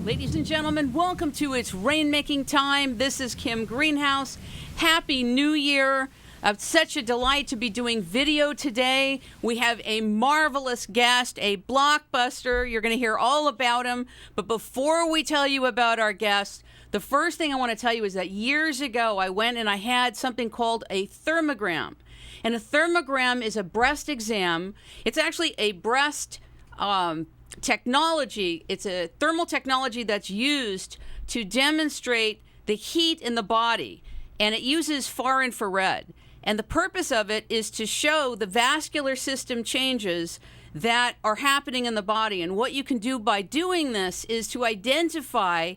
Ladies and gentlemen, welcome to It's Rainmaking Time. This is Kim Greenhouse. Happy New Year. It's such a delight to be doing video today. We have a marvelous guest, a blockbuster. You're going to hear all about him. But before we tell you about our guest, the first thing I want to tell you is that years ago, I went and I had something called a thermogram. And a thermogram is a breast exam. It's actually a breast technology. It's a thermal technology that's used to demonstrate the heat in the body. And it uses far infrared. And the purpose of it is to show the vascular system changes that are happening in the body. And what you can do by doing this is to identify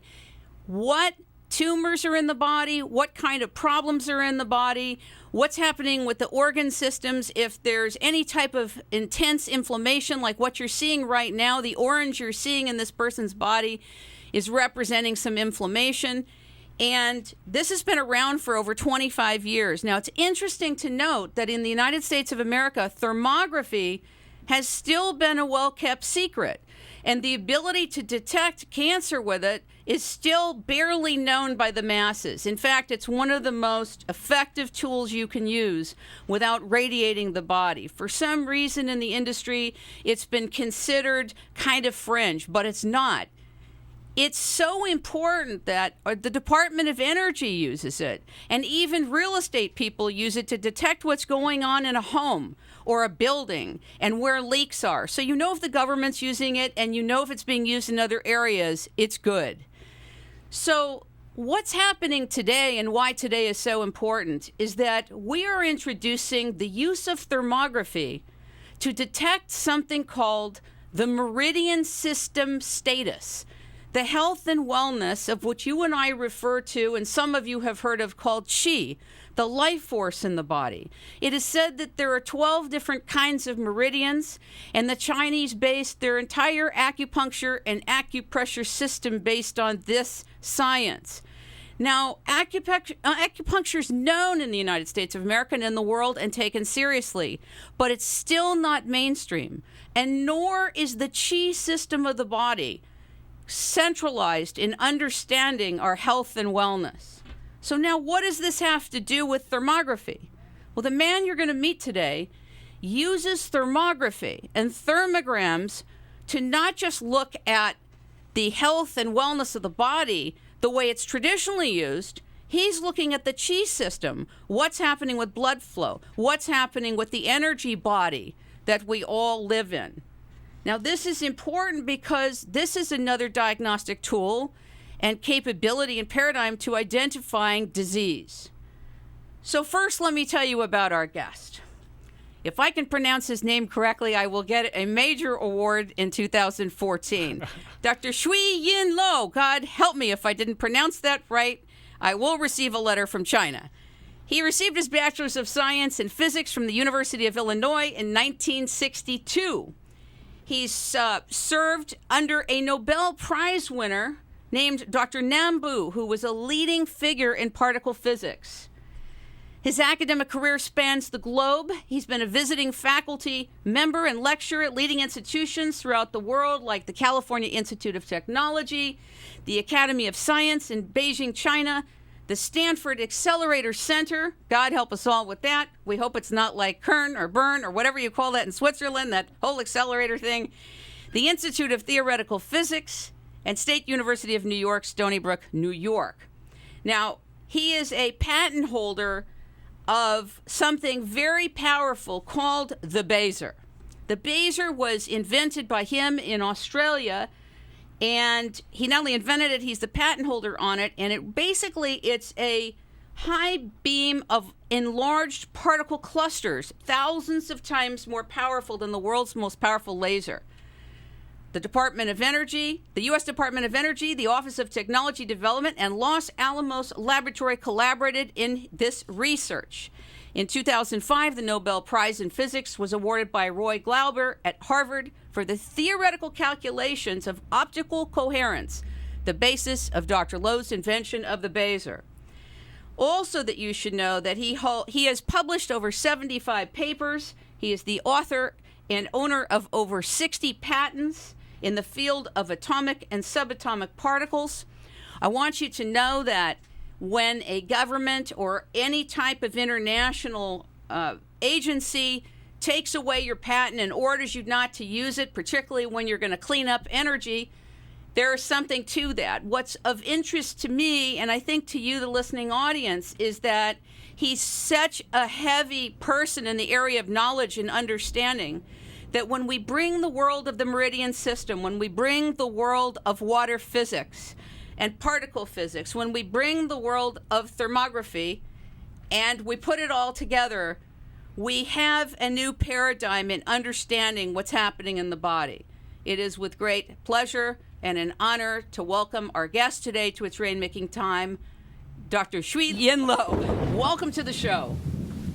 what tumors are in the body, what kind of problems are in the body, what's happening with the organ systems, if there's any type of intense inflammation like what you're seeing right now. The orange you're seeing in this person's body is representing some inflammation. And this has been around for over 25 years. Now, it's interesting to note that in the United States of America, thermography has still been a well-kept secret. And the ability to detect cancer with it is still barely known by the masses. In fact, it's one of the most effective tools you can use without radiating the body. For some reason in the industry, it's been considered kind of fringe, but it's not. It's so important that the Department of Energy uses it, and even real estate people use it to detect what's going on in a home or a building and where leaks are. So you know if the government's using it, and you know if it's being used in other areas, it's good. So what's happening today and why today is so important is that we are introducing the use of thermography to detect something called the Meridian System status. The health and wellness of which you and I refer to, and some of you have heard of, called Qi, the life force in the body. It is said that there are 12 different kinds of meridians, and the Chinese based their entire acupuncture and acupressure system based on this science. Now, acupuncture is known in the United States of America and in the world and taken seriously, but it's still not mainstream, and nor is the Qi system of the body centralized in understanding our health and wellness. So now what does this have to do with thermography? Well, the man you're going to meet today uses thermography and thermograms to not just look at the health and wellness of the body the way it's traditionally used. He's looking at the Qi system, what's happening with blood flow, what's happening with the energy body that we all live in. Now, this is important because this is another diagnostic tool and capability and paradigm to identifying disease. So first, let me tell you about our guest. If I can pronounce his name correctly, I will get a major award in 2014. Dr. Shui Yin Lo, God help me if I didn't pronounce that right, I will receive a letter from China. He received his Bachelor's of Science in Physics from the University of Illinois in 1962. He's served under a Nobel Prize winner named Dr. Nambu, who was a leading figure in particle physics. His academic career spans the globe. He's been a visiting faculty member and lecturer at leading institutions throughout the world, like the California Institute of Technology, the Academy of Science in Beijing, China, the Stanford Accelerator Center. God help us all with that. We hope it's not like Kern or Bern or whatever you call that in Switzerland, that whole accelerator thing. The Institute of Theoretical Physics and State University of New York, Stony Brook, New York. Now, he is a patent holder of something very powerful called the Baser. The Baser was invented by him in Australia, and he not only invented it, he's the patent holder on it, and it's a high beam of enlarged particle clusters, thousands of times more powerful than the world's most powerful laser. The Department of Energy, the U.S. Department of Energy, the Office of Technology Development, and Los Alamos Laboratory collaborated in this research. In 2005, the Nobel Prize in Physics was awarded by Roy Glauber at Harvard for the theoretical calculations of optical coherence, the basis of Dr. Lo's invention of the Baser. Also that you should know that he has published over 75 papers. He is the author and owner of over 60 patents. in the field of atomic and subatomic particles. I want you to know that when a government or any type of international agency takes away your patent and orders you not to use it, particularly when you're going to clean up energy, there is something to that. What's of interest to me, and I think to you, the listening audience, is that he's such a heavy person in the area of knowledge and understanding that when we bring the world of the Meridian System, when we bring the world of water physics and particle physics, when we bring the world of thermography and we put it all together, we have a new paradigm in understanding what's happening in the body. It is with great pleasure and an honor to welcome our guest today to its Rainmaking time, Dr. Shui Yin Lo. Welcome to the show.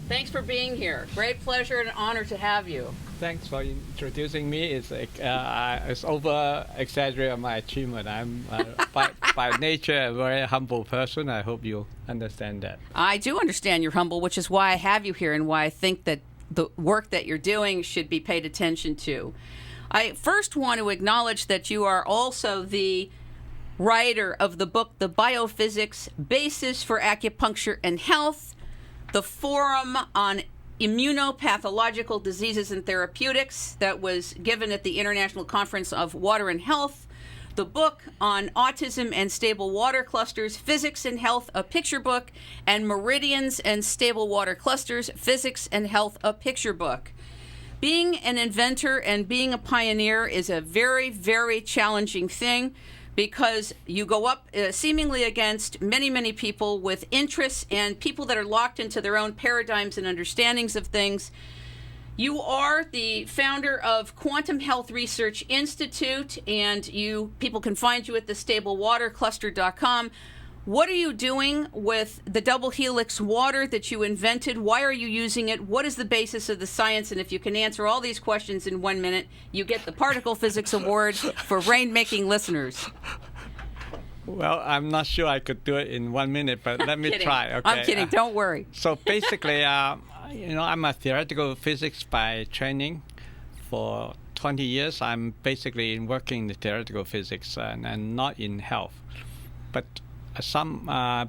Thanks for being here. Great pleasure and honor to have you. Thanks for introducing me. It's over exaggerate my achievement. I'm by nature a very humble person. I hope you understand that. I do understand you're humble, which is why I have you here and why I think that the work that you're doing should be paid attention to. I first want to acknowledge that you are also the writer of the book, The Biophysics Basis for Acupuncture and Health, the forum on immunopathological diseases and therapeutics that was given at the International Conference of Water and Health, the book on autism and stable water clusters, Physics and Health, a picture book, and Meridians and Stable Water Clusters, Physics and Health, a picture book. Being an inventor and being a pioneer is a very, very challenging thing because you go up seemingly against many, many people with interests and people that are locked into their own paradigms and understandings of things. You are the founder of Quantum Health Research Institute, and people can find you at thestablewatercluster.com. What are you doing with the Double Helix Water that you invented? Why are you using it? What is the basis of the science? And if you can answer all these questions in 1 minute, you get the Particle Physics Award for Rainmaking listeners. Well, I'm not sure I could do it in 1 minute, but let me try. Okay. I'm kidding. Don't worry. So basically, I'm a theoretical physics by training. For 20 years, I'm basically working in theoretical physics and not in health. But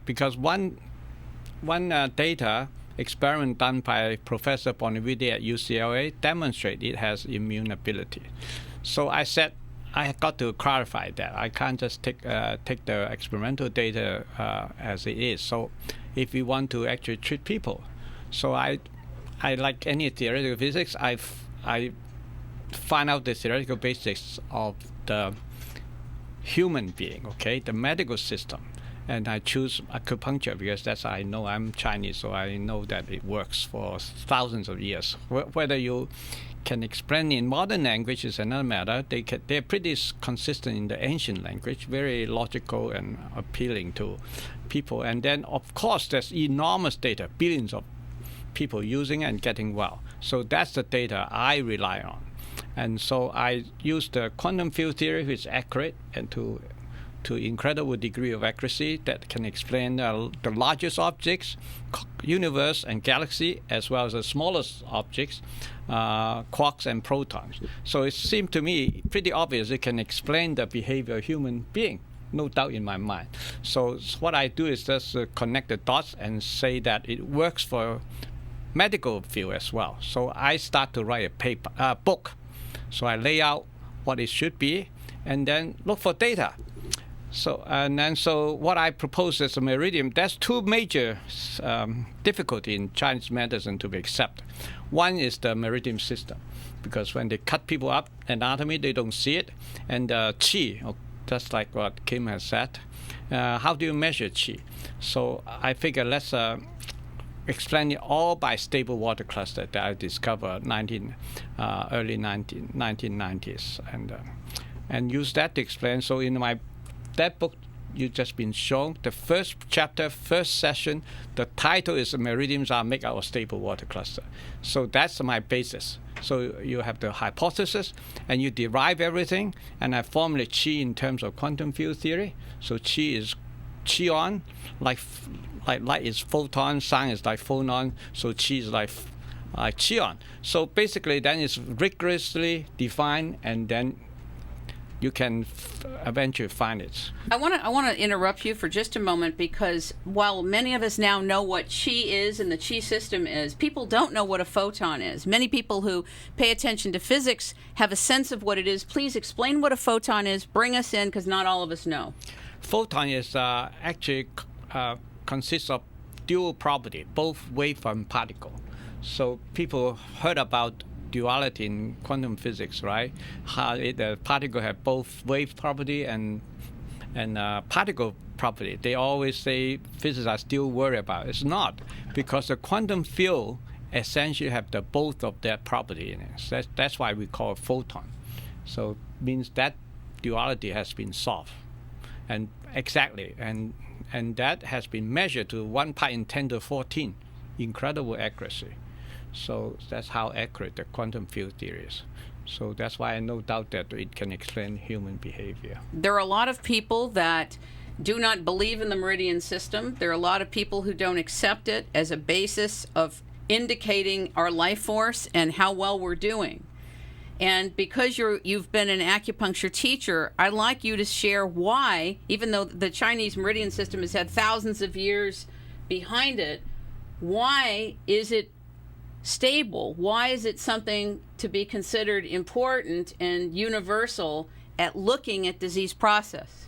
because one data experiment done by Professor Bonavide at UCLA demonstrate it has immune ability. So I said I got to clarify that. I can't just take the experimental data as it is. So if we want to actually treat people, so I like any theoretical physics, I find out the theoretical basics of the human being, okay, the medical system. And I choose acupuncture because I know I'm Chinese, so I know that it works for thousands of years. Whether you can explain in modern language is another matter. They're pretty consistent in the ancient language, very logical and appealing to people. And then, of course, there's enormous data, billions of people using and getting well. So that's the data I rely on. And so I use the quantum field theory, which is accurate and to incredible degree of accuracy that can explain the largest objects, universe and galaxy, as well as the smallest objects, quarks and protons. So it seemed to me pretty obvious it can explain the behavior of human being, no doubt in my mind. So what I do is just connect the dots and say that it works for medical field as well. So I start to write a book. So I lay out what it should be and then look for data. So what I propose as a meridian, there's two major difficulty in Chinese medicine to be accepted. One is the meridian system, because when they cut people up anatomy, they don't see it, and qi, just like what Kim has said. How do you measure qi? So I figure let's explain it all by stable water cluster that I discovered early 1990s, and use that to explain. So in that book you've just been shown, the first chapter, first session, the title is Meridians are made out of stable water cluster. So that's my basis. So you have the hypothesis and you derive everything, and I formulate qi in terms of quantum field theory. So qi is qion, like light is photon, sound is like phonon, so qi is like qion. So basically then it's rigorously defined and then you can eventually find it. I want to interrupt you for just a moment, because while many of us now know what qi is and the qi system is, people don't know what a photon is. Many people who pay attention to physics have a sense of what it is. Please explain what a photon is. Bring us in, because not all of us know. Photon is actually consists of dual property, both wave and particle. So people heard about duality in quantum physics, right? How the particle have both wave property and particle property. They always say physicists are still worried about it. It's not, because the quantum field essentially have the both of that property in it. That's why we call it photon. So it means that duality has been solved, and exactly, and that has been measured to 1 part in 10 to 14, incredible accuracy. So that's how accurate the quantum field theory is. So that's why I no doubt that it can explain human behavior. There are a lot of people that do not believe in the Meridian system. There are a lot of people who don't accept it as a basis of indicating our life force and how well we're doing. And because you've been an acupuncture teacher, I'd like you to share why, even though the Chinese Meridian system has had thousands of years behind it, why is it stable? Why is it something to be considered important and universal at looking at disease process?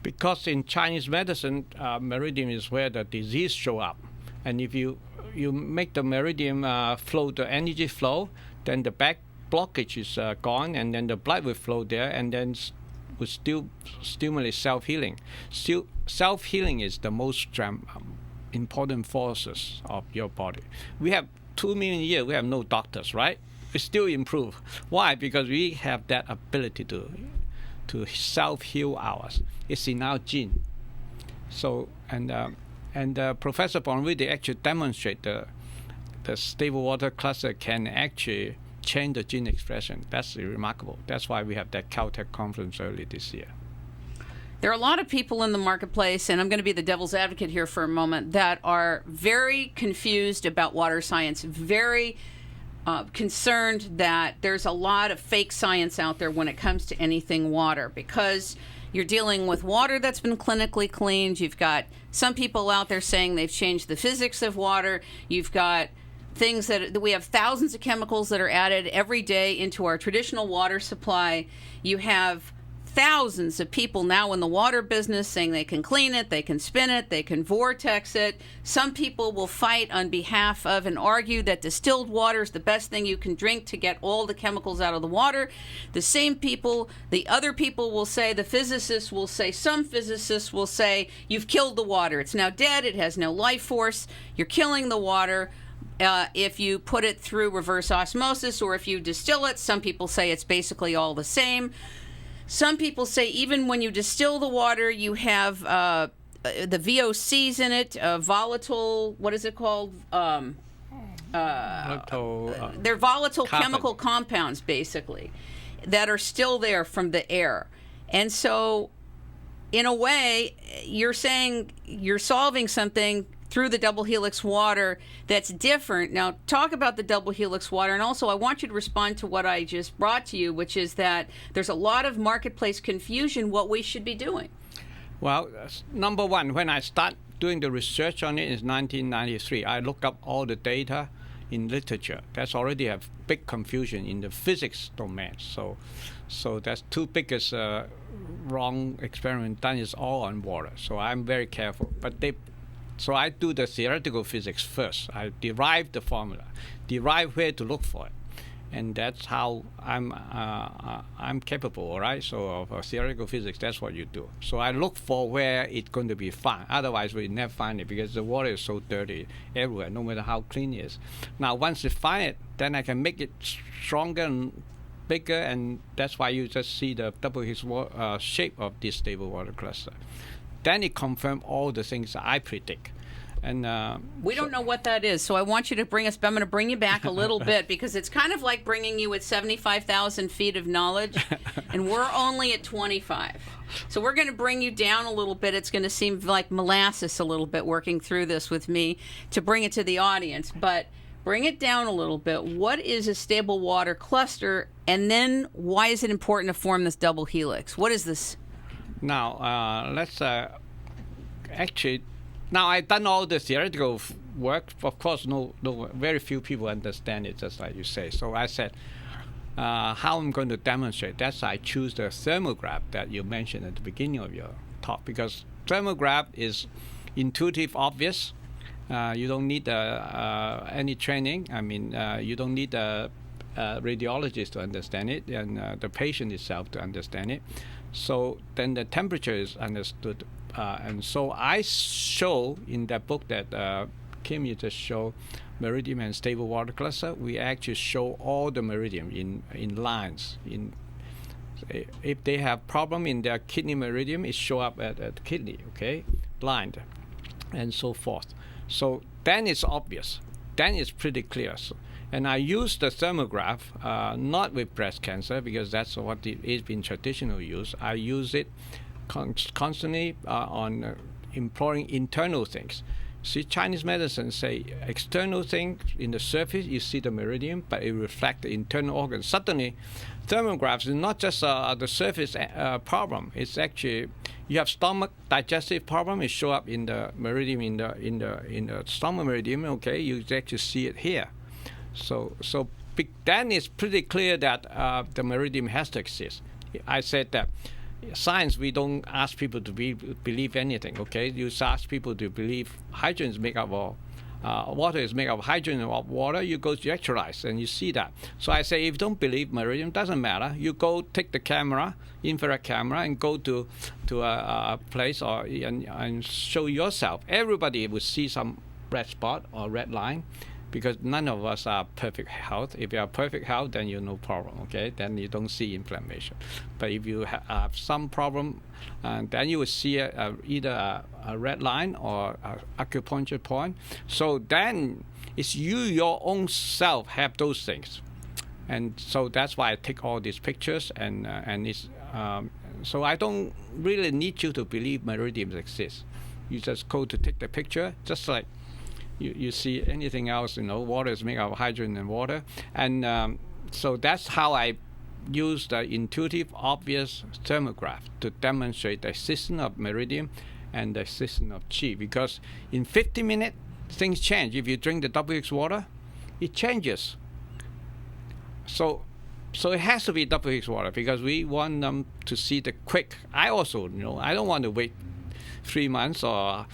Because in Chinese medicine, meridian is where the disease show up. And if you make the meridian flow, the energy flow, then the back blockage is gone, and then the blood will flow there, and then will still stimulate self-healing. Still, self-healing is the most important forces of your body. We have 2 million years, we have no doctors, right? We still improve. Why? Because we have that ability to self-heal ours. It's in our gene. So, and Professor Bonville actually demonstrate the stable water cluster can actually change the gene expression. That's remarkable. That's why we have that Caltech conference early this year. There are a lot of people in the marketplace, and I'm going to be the devil's advocate here for a moment, that are very confused about water science, very concerned that there's a lot of fake science out there when it comes to anything water, because you're dealing with water that's been clinically cleaned. You've got some people out there saying they've changed the physics of water. You've got things that we have thousands of chemicals that are added every day into our traditional water supply. You have thousands of people now in the water business saying they can clean it, they can spin it, they can vortex it. Some people will fight on behalf of and argue that distilled water is the best thing you can drink to get all the chemicals out of the water. The same people, the other people will say, the physicists will say, some physicists will say, you've killed the water. It's now dead. It has no life force. You're killing the water. If you put it through reverse osmosis or if you distill it, some people say it's basically all the same. Some people say even when you distill the water, you have the VOCs in it, volatile, what is it called? They're volatile chemical compounds, basically, that are still there from the air. And so, in a way, you're saying you're solving something through the double helix water that's different. Now, talk about the double helix water, and also I want you to respond to what I just brought to you, which is that there's a lot of marketplace confusion what we should be doing. Well, number one, when I start doing the research on it in 1993, I looked up all the data in literature. That's already a big confusion in the physics domain. So that's two biggest wrong experiment done is all on water. So I'm very careful. So I do the theoretical physics first. I derive the formula, derive where to look for it, and that's how I'm capable. All right. So of theoretical physics, that's what you do. So I look for where it's going to be found. Otherwise, we never find it because the water is so dirty everywhere, no matter how clean it is. Now, once you find it, then I can make it stronger and bigger, and that's why you just see the double helix shape of this stable water cluster. Then it confirms all the things that I predict. And we don't know what that is, so I want you to bring us. I'm going to bring you back a little bit because it's kind of like bringing you at 75,000 feet of knowledge, and we're only at 25. So we're going to bring you down a little bit. It's going to seem like molasses a little bit working through this with me to bring it to the audience. But bring it down a little bit. What is a stable water cluster, and then why is it important to form this double helix? What is this? Now, let's actually. Now, I've done all the theoretical work. Of course, very few people understand it, just like you say. So I said, how I'm going to demonstrate. That's why I choose the thermograph that you mentioned at the beginning of your talk, because thermograph is intuitive, obvious. You don't need any training. I mean, you don't need a radiologist to understand it, and the patient itself to understand it. So then the temperature is understood. And so I show in that book that Kim, you just show Meridian and stable water cluster. We actually show all the meridian in lines. If they have problem in their kidney meridian, it show up at the kidney, okay, blind, and so forth. So then it's obvious. Then it's pretty clear. So, and I use the thermograph not with breast cancer, because that's what it's been traditional use. I use it constantly on employing internal things. See, Chinese medicine say external thing in the surface, you see the meridian, but it reflects the internal organs. Suddenly, thermographs is not just the surface problem. It's actually, you have stomach digestive problem. It show up in the meridian, in the stomach meridian. Okay, you actually see it here. So then it's pretty clear that the meridian has to exist. I said that. Science, we don't ask people to believe anything, okay? You ask people to believe hydrogen is made up of, water is made up of hydrogen and water, you go to electrolytes and you see that. So I say, if you don't believe meridian, doesn't matter. You go take the camera, infrared camera, and go to a place and show yourself. Everybody would see some red spot or red line, because none of us are perfect health. If you are perfect health, then you no problem, okay? Then you don't see inflammation. But if you have some problem, then you will see either a red line or an acupuncture point. So then it's you, your own self, have those things. And so that's why I take all these pictures, and it's so I don't really need you to believe meridians exist. You just go to take the picture, just like you see anything else, water is made of hydrogen and water. And so that's how I use the intuitive, obvious thermograph to demonstrate the existence of meridian and the existence of qi. Because in 50 minutes, things change. If you drink the Double Helix water, it changes. So it has to be Double Helix water, because we want them to see the quick. I also, I don't want to wait 3 months or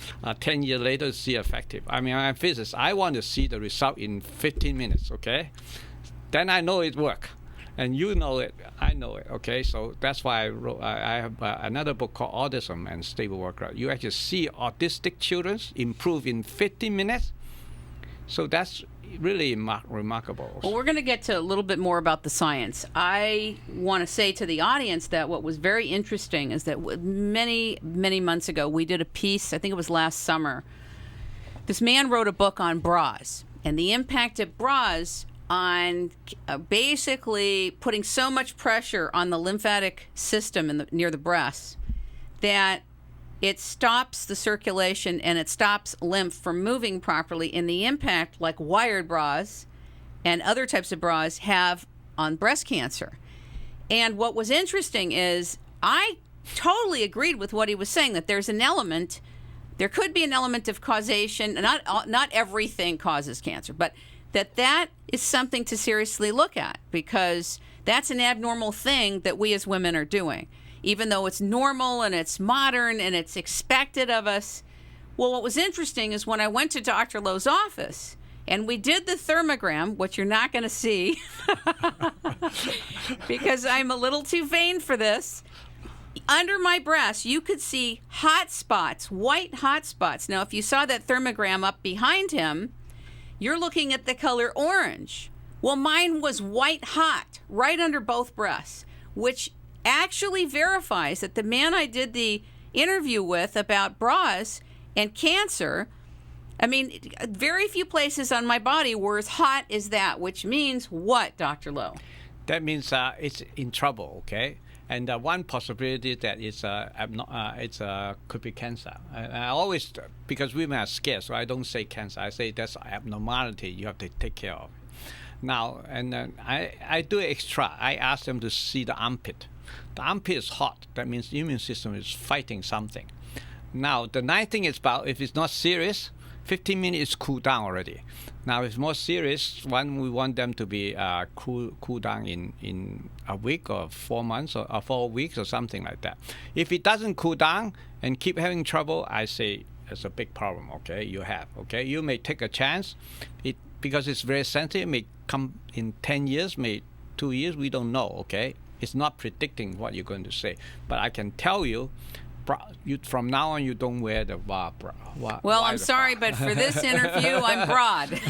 10 years later to see effective. I mean, I'm a physicist. I want to see the result in 15 minutes, okay? Then I know it works. And you know it, I know it, okay? So that's why I have another book called Autism and Stable Water. You actually see autistic children improve in 15 minutes. So that's really remarkable. Well, we're going to get to a little bit more about the science. I want to say to the audience that what was very interesting is that many, many months ago, we did a piece, I think it was last summer. This man wrote a book on bras and the impact of bras on basically putting so much pressure on the lymphatic system near the breasts that it stops the circulation and it stops lymph from moving properly, and the impact like wired bras and other types of bras have on breast cancer. And what was interesting is I totally agreed with what he was saying, that there could be an element of causation. Not everything causes cancer, but that is something to seriously look at, because that's an abnormal thing that we as women are doing. Even though it's normal and it's modern and it's expected of us. Well, what was interesting is when I went to Dr. Lo's office and we did the thermogram, which you're not going to see because I'm a little too vain for this. Under my breast, you could see hot spots, white hot spots. Now, if you saw that thermogram up behind him, you're looking at the color orange. Well, mine was white hot right under both breasts, which actually verifies that the man I did the interview with about bras and cancer, I mean, very few places on my body were as hot as that, which means what, Dr. Lo? That means it's in trouble, okay? And one possibility that could be cancer. I always, because women are scared, so I don't say cancer. I say that's abnormality you have to take care of. Now, and I do extra. I ask them to see the armpit. The armpit is hot. That means the immune system is fighting something. Now, the nice thing is about if it's not serious, 15 minutes cool down already. Now, if it's more serious, we want them to be cool down in a week or 4 months or 4 weeks or something like that. If it doesn't cool down and keep having trouble, I say it's a big problem. Okay, you may take a chance. Because it's very sensitive, it may come in 10 years, may 2 years, we don't know, okay? It's not predicting what you're going to say. But I can tell you, from now on, you don't wear the bra. Well, I'm sorry, but for this interview, I'm broad.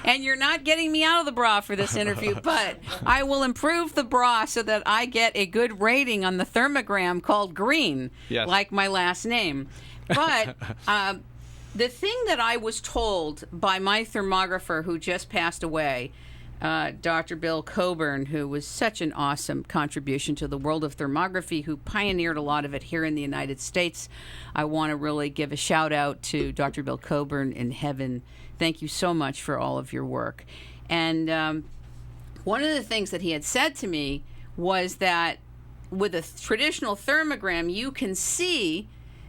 And you're not getting me out of the bra for this interview, but I will improve the bra so that I get a good rating on the thermogram called green, like my last name. But the thing that I was told by my thermographer who just passed away, Dr. Bill Coburn, who was such an awesome contribution to the world of thermography, who pioneered a lot of it here in the United States. I want to really give a shout out to Dr. Bill Coburn in heaven. Thank you so much for all of your work. And one of the things that he had said to me was that with a traditional thermogram, you can see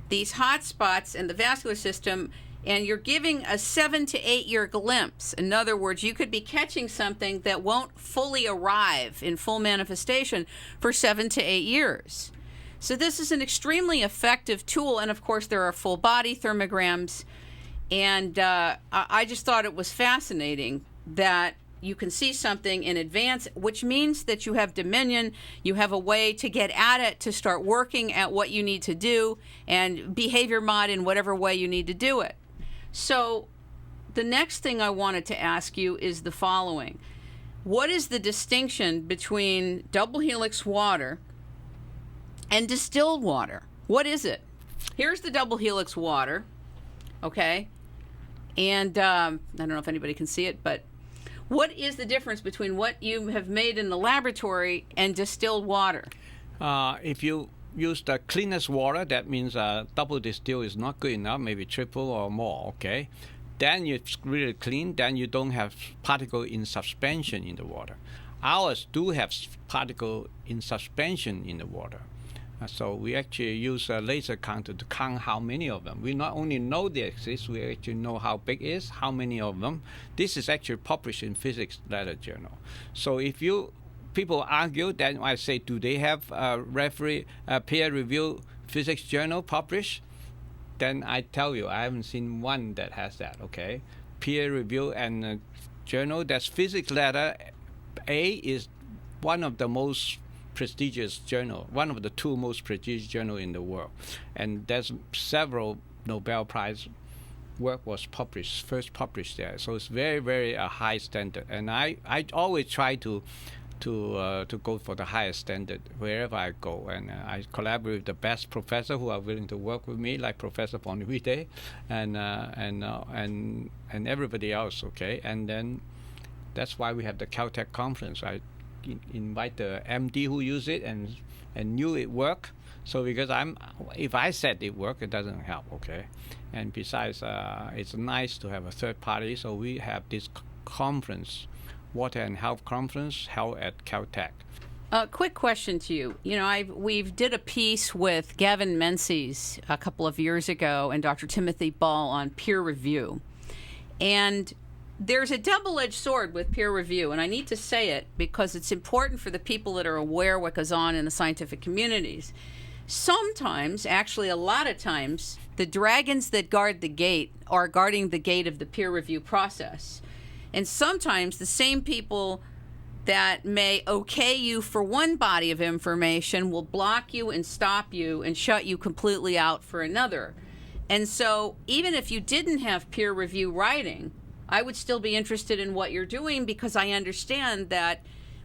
these hot spots in the vascular system, and you're giving a 7 to 8 year glimpse. In other words, you could be catching something that won't fully arrive in full manifestation for 7 to 8 years. So this is an extremely effective tool, and of course there are full body thermograms, and I just thought it was fascinating that you can see something in advance, which means that you have dominion, you have a way to get at it, to start working at what you need to do, and behavior mod in whatever way you need to do it. So the next thing I wanted to ask you is the following. What is the distinction between double helix water and distilled water? What is it? Here's the double helix water, okay? And I don't know if anybody can see it, but what is the difference between what you have made in the laboratory and distilled water? If you use the cleanest water, that means double distill is not good enough, maybe triple or more, okay? Then it's really clean, then you don't have particle in suspension in the water. Ours do have particle in suspension in the water. So we actually use a laser counter to count how many of them. We not only know they exist, we actually know how big it is, how many of them. This is actually published in Physics Letter Journal. So if people argue, then I say, do they have a peer-reviewed physics journal published? Then I tell you, I haven't seen one that has that, okay? Peer-reviewed and journal, that's Physics Letter A is one of the most prestigious journal, one of the two most prestigious journal in the world. And there's several Nobel Prize work was first published there. So it's very, very a high standard. And I always try to go for the highest standard wherever I go. And I collaborate with the best professor who are willing to work with me, like Professor Bonavide and everybody else, okay? And then that's why we have the Caltech conference. I invite the MD who use it and knew it worked. So because if I said it worked, it doesn't help, okay? And besides, it's nice to have a third party. So we have this conference, Water and Health Conference, held at Caltech. Quick question to you. You know, we've did a piece with Gavin Menzies a couple of years ago and Dr. Timothy Ball on peer review. And there's a double-edged sword with peer review, and I need to say it because it's important for the people that are aware what goes on in the scientific communities. Sometimes, actually a lot of times, the dragons that guard the gate are guarding the gate of the peer review process. And sometimes the same people that may okay you for one body of information will block you and stop you and shut you completely out for another. And so even if you didn't have peer review writing, I would still be interested in what you're doing because I understand that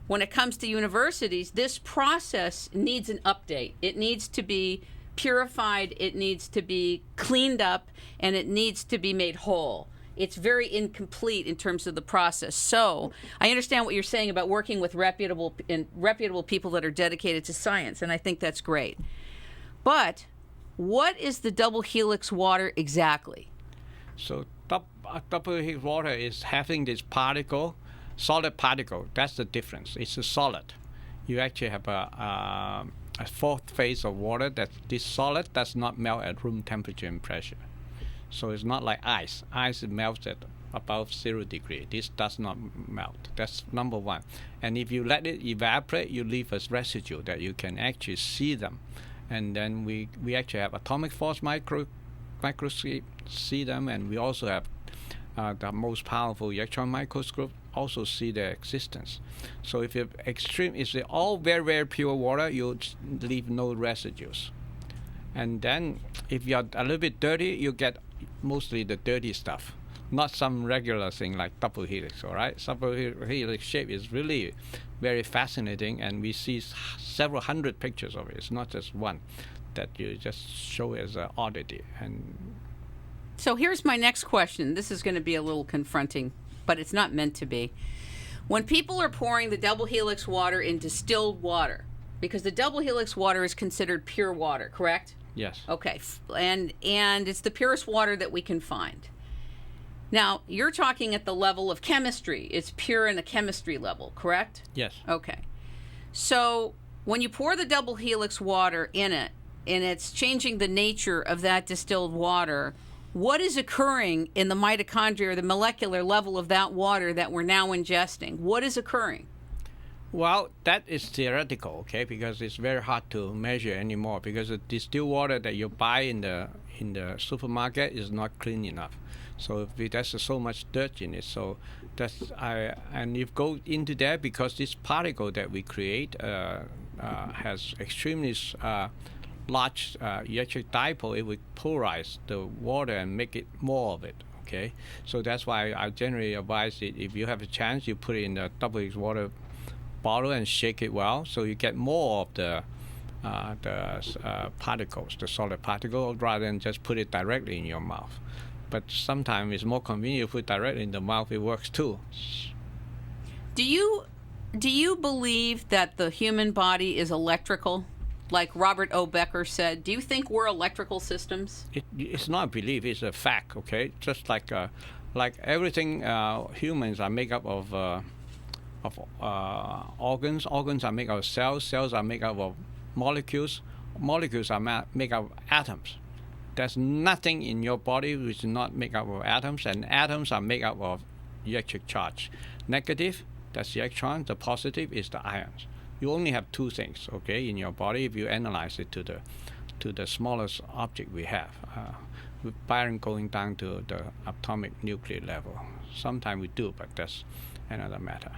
when it comes to universities, this process needs an update. It needs to be purified, it needs to be cleaned up, and it needs to be made whole. it's very incomplete in terms of the process. So I understand what you're saying about working with reputable people that are dedicated to science, and I think that's great. But what is the double helix water exactly? So double helix water is having this particle, solid particle. That's the difference. It's a solid. You actually have a fourth phase of water that this solid does not melt at room temperature and pressure. So it's not like ice. Ice melts at above 0 degree. This does not melt. That's number one. And if you let it evaporate, you leave a residue that you can actually see them. And then we actually have atomic force microscope see them, and we also have the most powerful electron microscope also see their existence. So if it's all very, very pure water, you leave no residues. And then if you're a little bit dirty, you get mostly the dirty stuff, not some regular thing like double helix, all right? Double helix shape is really very fascinating, and we see several hundred pictures of it. It's not just one that you just show as an oddity. And so here's my next question. This is going to be a little confronting, but it's not meant to be. When people are pouring the double helix water in distilled water, because the double helix water is considered pure water, correct? yes. Okay, and it's the purest water that we can find. Now, you're talking at the level of chemistry. It's pure in the chemistry level, correct? Yes. Okay. So when you pour the double helix water in it, and it's changing the nature of that distilled water, what is occurring in the mitochondria or the molecular level of that water that we're now ingesting? What is occurring? Well, that is theoretical, okay, because it's very hard to measure anymore, because the distilled water that you buy in the supermarket is not clean enough. So there's so much dirt in it. So and you go into that because this particle that we create has extremely large electric dipole. It would polarize the water and make it more of it. Okay, so that's why I generally advise it. If you have a chance, you put it in the double helix water bottle and shake it well, so you get more of the particles, the solid particle, rather than just put it directly in your mouth. But sometimes it's more convenient to put directly in the mouth. It works too. Do you believe that the human body is electrical? Like Robert O. Becker said, do you think we're electrical systems? It's not a belief, it's a fact, okay? Just like everything, humans are made up of organs. Organs are made up of cells. Cells are made up of molecules. Molecules are made up of atoms. There's nothing in your body which is not made up of atoms, and atoms are made up of electric charge. Negative, that's the electron. The positive is the ions. You only have two things, okay, in your body if you analyze it to the smallest object we have, with iron going down to the atomic nuclear level. Sometimes we do, but that's another matter.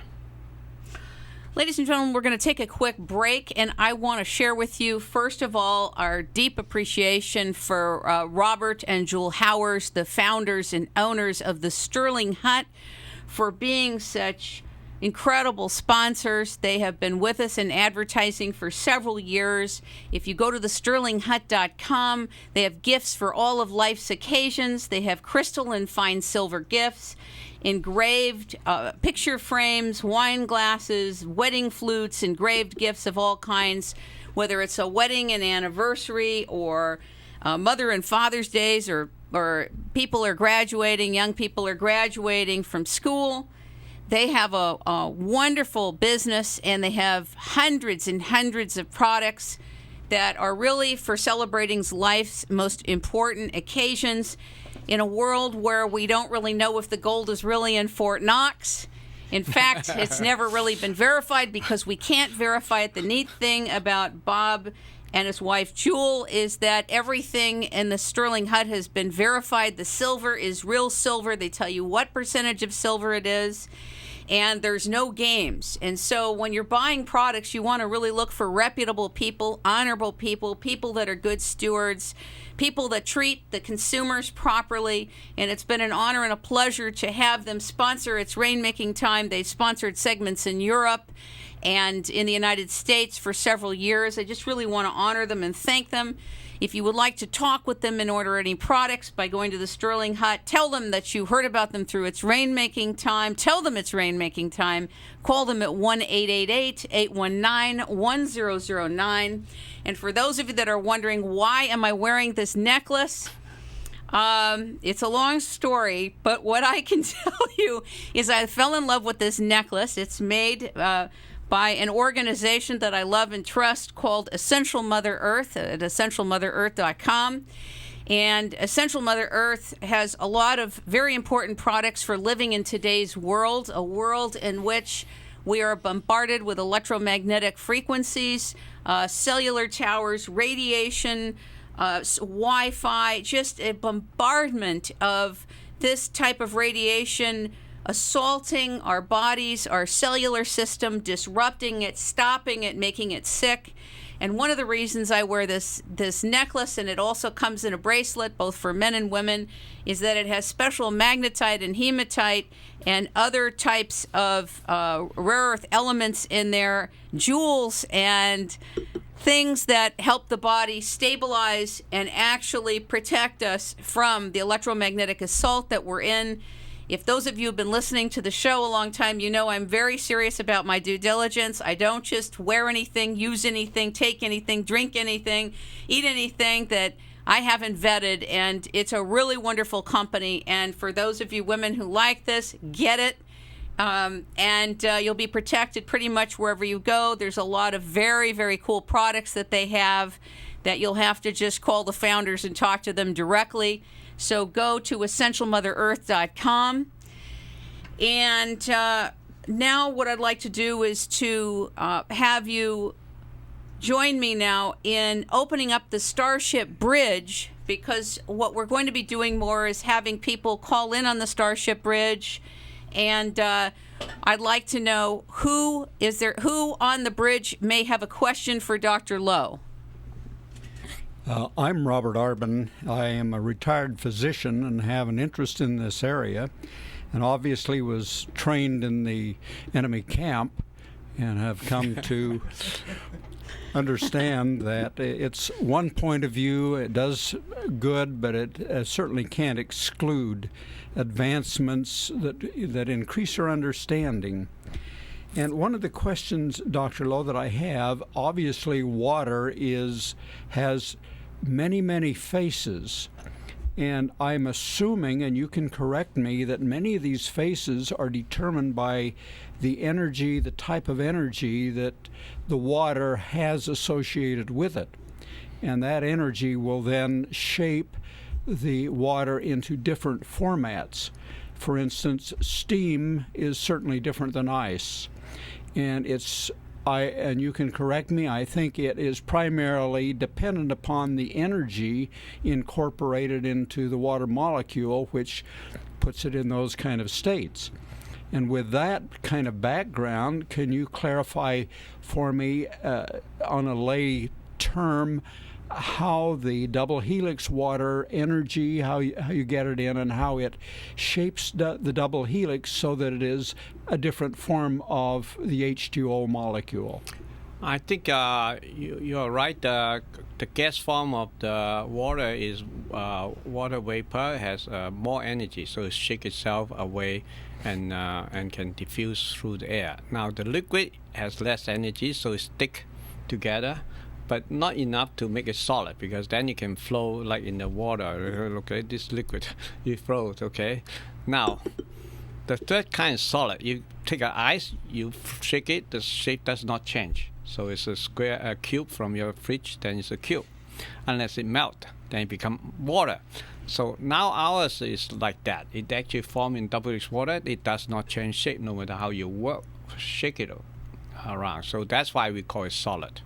Ladies and gentlemen, we're going to take a quick break, and I want to share with you, first of all, our deep appreciation for Robert and Jewel Howers, the founders and owners of the Sterling Hut, for being such incredible sponsors. They have been with us in advertising for several years. If you go to thesterlinghut.com, they have gifts for all of life's occasions. They have crystal and fine silver gifts, engraved picture frames, wine glasses, wedding flutes, engraved gifts of all kinds, whether it's a wedding and anniversary or Mother and Father's Days, or people are graduating, young people are graduating from school. They have a wonderful business, and they have hundreds and hundreds of products that are really for celebrating life's most important occasions in a world where we don't really know if the gold is really in Fort Knox. In fact, it's never really been verified because we can't verify it. The neat thing about Bob and his wife Jewel is that everything in the Sterling Hut has been verified. The silver is real silver. They tell you what percentage of silver it is. And there's no games. And so when you're buying products, you want to really look for reputable people, honorable people, people that are good stewards, people that treat the consumers properly, and it's been an honor and a pleasure to have them sponsor It's Rainmaking Time. They've sponsored segments in Europe and in the United States for several years. I just really want to honor them and thank them. If you would like to talk with them and order any products by going to the Sterling Hut, tell them that you heard about them through It's Rainmaking Time. Tell them it's Rainmaking Time. Call them at 1-888-819-1009. And for those of you that are wondering, why am I wearing this necklace? It's a long story, but what I can tell you is I fell in love with this necklace. It's made by an organization that I love and trust called Essential Mother Earth at essentialmotherearth.com. And Essential Mother Earth has a lot of very important products for living in today's world, a world in which we are bombarded with electromagnetic frequencies, cellular towers, radiation, Wi-Fi, just a bombardment of this type of radiation assaulting our bodies, our cellular system, disrupting it, stopping it, making it sick. And one of the reasons I wear this necklace, and it also comes in a bracelet, both for men and women, is that it has special magnetite and hematite and other types of rare earth elements in there, jewels and things that help the body stabilize and actually protect us from the electromagnetic assault that we're in. If those of you have been listening to the show a long time, you know I'm very serious about my due diligence. I don't just wear anything, use anything, take anything, drink anything, eat anything that I haven't vetted, and it's a really wonderful company. And for those of you women who like this, get it. And you'll be protected pretty much wherever you go. There's a lot of very, very cool products that they have that you'll have to just call the founders and talk to them directly. So go to essentialmotherearth.com. And now what I'd like to do is to have you join me now in opening up the Starship Bridge, because what we're going to be doing more is having people call in on the Starship Bridge. And I'd like to know who on the bridge may have a question for Dr. Lo. I'm Robert Arbin. I am a retired physician and have an interest in this area, and obviously was trained in the enemy camp and have come to understand that it's one point of view. It does good, but it certainly can't exclude advancements that increase our understanding. And one of the questions, Dr. Lo, that I have, obviously water has many, many faces. And I'm assuming, and you can correct me, that many of these faces are determined by the energy, the type of energy that the water has associated with it. And that energy will then shape the water into different formats. For instance, steam is certainly different than ice. And and you can correct me, I think it is primarily dependent upon the energy incorporated into the water molecule, which puts it in those kind of states. And with that kind of background, can you clarify for me on a lay term how the double helix water energy, how you get it in, and how it shapes the double helix so that it is a different form of the H2O molecule? I think you're right. The gas form of the water is water vapor, has more energy, so it shakes itself away and can diffuse through the air. Now the liquid has less energy, so it stick together, but not enough to make it solid, because then you can flow like in the water. Okay, this liquid, it flows. Okay, now the third kind is solid. You take an ice, you shake it, the shape does not change. So it's a cube from your fridge, then it's a cube. Unless it melt, then it becomes water. So now ours is like that. It actually forms in double helix water. It does not change shape no matter how you shake it around. So that's why we call it solid.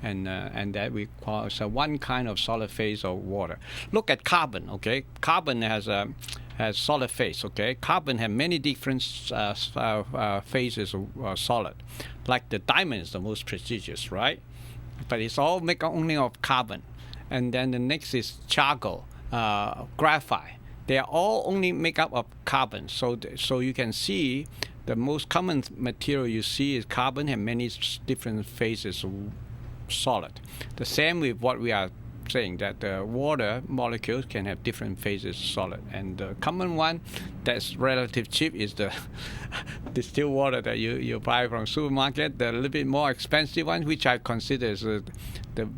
And that we call it one kind of solid phase of water. Look at carbon, okay? Carbon has solid phase, okay? Carbon has many different phases of solid. Like the diamond is the most prestigious, right? But it's all made only of carbon. and then the next is charcoal, graphite. They are all only make up of carbon. So you can see the most common material you see is carbon and many different phases of solid. The same with what we are saying, that the water molecules can have different phases solid. And the common one that's relatively cheap is the distilled water that you buy from supermarket. The little bit more expensive one, which I consider is the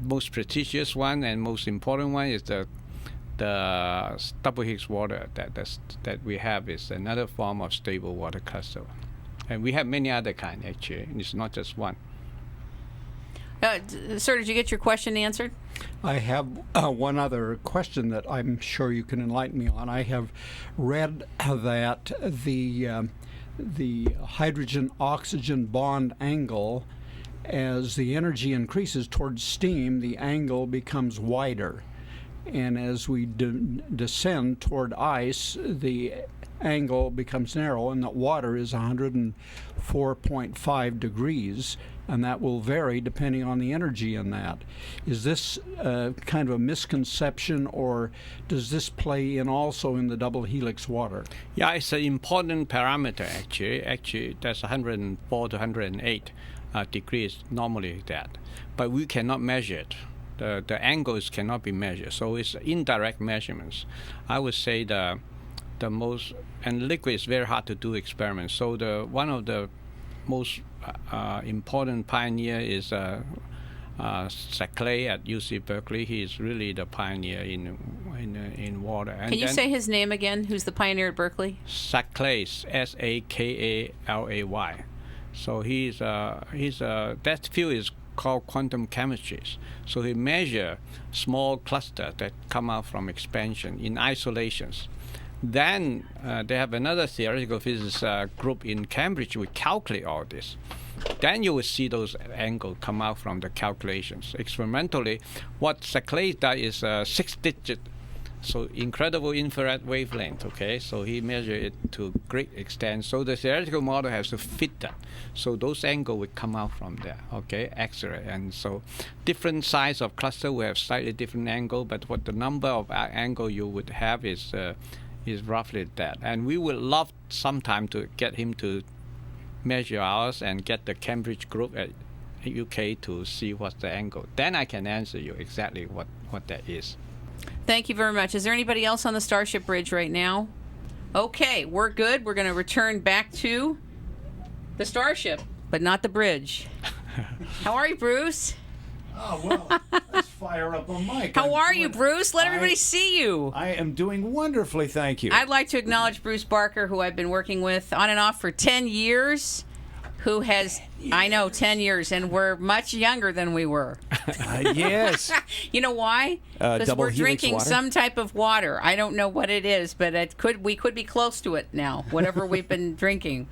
most prestigious one and most important one, is the Double Helix Water that we have is another form of stable water crystal. And we have many other kinds, actually. It's not just one. Sir, did you get your question answered? I have one other question that I'm sure you can enlighten me on. I have read that the hydrogen-oxygen bond angle, as the energy increases towards steam, the angle becomes wider. And as we descend toward ice, the angle becomes narrow, and the water is 104.5 degrees, and that will vary depending on the energy in that. Is this kind of a misconception, or does this play in also in the double helix water? Yeah, it's an important parameter, actually. Actually, that's 104 to 108 degrees normally that. But we cannot measure it. The angles cannot be measured, so it's indirect measurements. I would say the most, and liquid is very hard to do experiments. So one of the most important pioneer is Saclay at UC Berkeley. He is really the pioneer in water. And can you say his name again? Who's the pioneer at Berkeley? Saclay, Saklay. So he's that field is called quantum chemistry. So he measure small cluster that come out from expansion in isolations. Then they have another theoretical physics group in Cambridge. We calculate all this. Then you will see those angles come out from the calculations. Experimentally, what Saclay does is 6-digit, so incredible infrared wavelength, okay? So he measured it to great extent. So the theoretical model has to fit that. So those angles will come out from there, okay? X-ray. And so different size of cluster will have slightly different angle, but what the number of angle you would have is roughly that. And we would love sometime to get him to measure ours and get the Cambridge group at UK to see what's the angle. Then I can answer you exactly what that is. Thank you very much. Is there anybody else on the Starship Bridge right now? Okay, we're good. We're going to return back to the Starship, but not the bridge. How are you, Bruce? Oh, well, let's fire up a mic. How are you, Bruce? Let everybody see you. I am doing wonderfully, thank you. I'd like to acknowledge Bruce Barker, who I've been working with on and off for 10 years, who has, I know, 10 years, and we're much younger than we were. Yes. You know why? Because we're drinking water? some type of water. I don't know what it is, but we could be close to it now, whatever we've been drinking.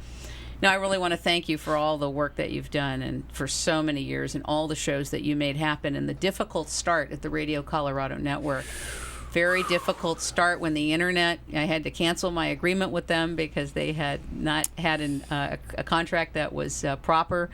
No, I really want to thank you for all the work that you've done and for so many years and all the shows that you made happen and the difficult start at the Radio Colorado Network. Very difficult start when the internet, I had to cancel my agreement with them because they had not had a contract that was proper.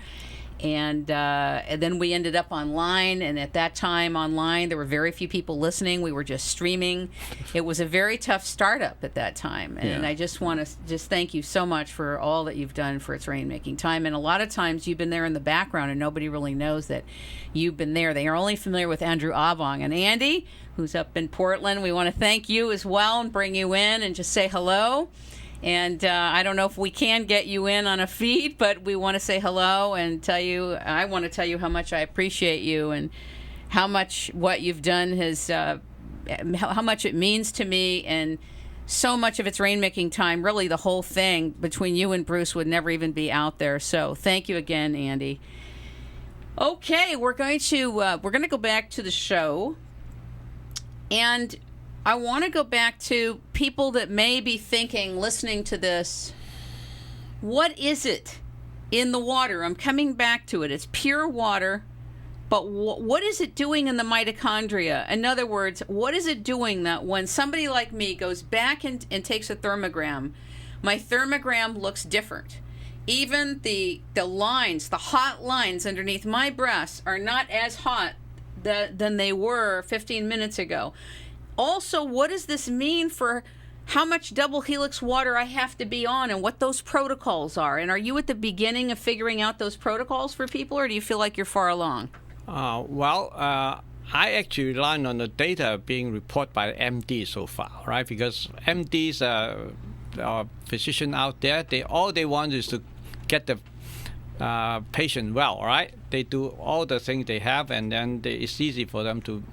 And then we ended up online, and at that time online there were very few people listening. We were just streaming. It was a very tough startup at that time, and I just want to just thank you so much for all that you've done for its Rainmaking time. And a lot of times you've been there in the background and nobody really knows that you've been there. They are only familiar with Andrew Avong. And Andy, who's up in Portland, we want to thank you as well and bring you in and just say hello. And I don't know if we can get you in on a feed, but we want to say hello and I want to tell you how much I appreciate you and how much what you've done has, how much it means to me. And so much of its Rainmaking time, really the whole thing between you and Bruce would never even be out there. So thank you again, Andy. Okay, we're going to go back to the show. And I want to go back to people that may be thinking, listening to this, what is it in the water? I'm coming back to it. It's pure water, but what is it doing in the mitochondria? In other words, what is it doing that when somebody like me goes back and takes a thermogram, my thermogram looks different? Even the lines, the hot lines underneath my breasts are not as hot than they were 15 minutes ago. Also, what does this mean for how much double helix water I have to be on and what those protocols are? And are you at the beginning of figuring out those protocols for people, or do you feel like you're far along? I actually rely on the data being reported by MD so far, right? Because MDs are physicians out there. All they want is to get the patient well, right? They do all the things they have, and then it's easy for them to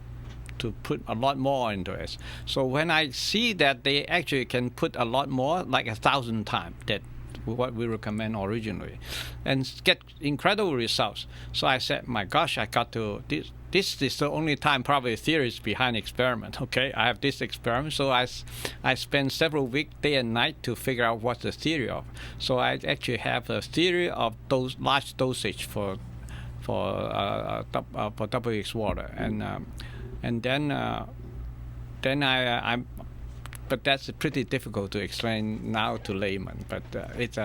put a lot more into it. So when I see that they actually can put a lot more, like 1,000 times that what we recommend originally, and get incredible results. So I said, my gosh, I got to this is the only time probably theories behind experiment. Okay, I have this experiment, so I spent several weeks, day and night, to figure out what's the theory of. So I actually have a theory of those large dosage for double Helix water, and then I but that's pretty difficult to explain now to laymen. But it's